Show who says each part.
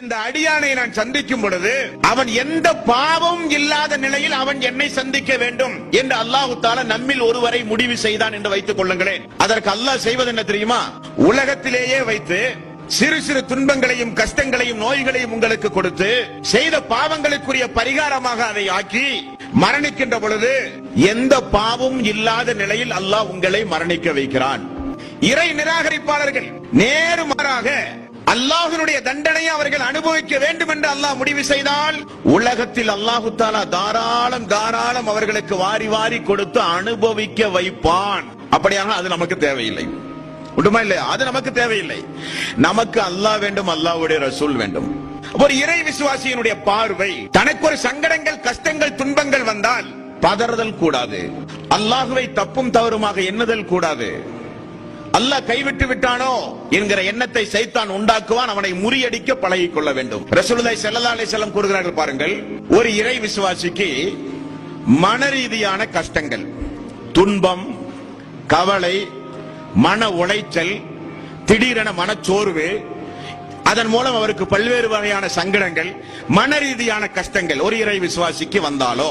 Speaker 1: இந்த அடியானை நான் சந்திக்கும் பொழுது அவன் எந்த பாவமும் இல்லாத நிலையில் அவன் என்னை சந்திக்க வேண்டும் என்று அல்லாஹ் தஆலா நம்மில் ஒருவரை முடிவு செய்தான் என்று வைத்துக் கொள்ளுங்களேன். அதற்கு அல்லாஹ் செய்வது என்ன தெரியுமா? உலகத்திலேயே வைத்து சிறு சிறு துன்பங்களையும் கஷ்டங்களையும் நோய்களையும் உங்களுக்கு கொடுத்து செய்த பாவங்களுக்குரிய பரிகாரமாக அதை ஆக்கி மரணிக்கின்ற பொழுது எந்த பாவமும் இல்லாத நிலையில் அல்லாஹ் உங்களை மரணிக்க வைக்கிறான். இறை நிராகரிப்பாளர்கள் நேர்மாறாக அல்லாஹ்வுடைய தண்டனையை அவர்கள் அனுபவிக்க வேண்டும் என்று அல்லாஹ் முடிவு செய்தால் உலகத்தில் அல்லாஹ் தஆலா தாராளம் அவர்களுக்கு வாரி வாரி கொடுத்து அனுபவிக்க வைப்பான். அப்படியாக அது நமக்கு தேவையில்லை. உண்டுமா இல்லையா? அது நமக்கு தேவையில்லை. நமக்கு அல்லாஹ் வேண்டும், அல்லாஹ்வுடைய ரசூல் வேண்டும். ஒரு இறை விசுவாசியினுடைய பார்வை தனக்கு ஒரு சங்கடங்கள் கஷ்டங்கள் துன்பங்கள் வந்தால் பதறுதல் கூடாது. அல்லாஹ்வை தப்பும் தவறுமாக எண்ணுதல் கூடாது. அல்லாஹ் கைவிட்டு விட்டானோ என்கிற எண்ணத்தை சைத்தான் உண்டாக்குவான். அவனை முறியடிக்க பழகிக் கொள்ள வேண்டும். ரசூலுல்லாஹி ஸல்லல்லாஹு அலைஹி வஸல்லம் கூறுகிறார்கள் பாருங்கள், ஒரு இறை விசுவாசிக்கு மன ரீதியான கஷ்டங்கள், துன்பம், கவலை, மன உளைச்சல், திடீரென மனச்சோர்வு, அதன் மூலம் அவருக்கு பல்வேறு வகையான சங்கடங்கள், மன ரீதியான கஷ்டங்கள் ஒரு இறை விசுவாசிக்கு வந்தாலோ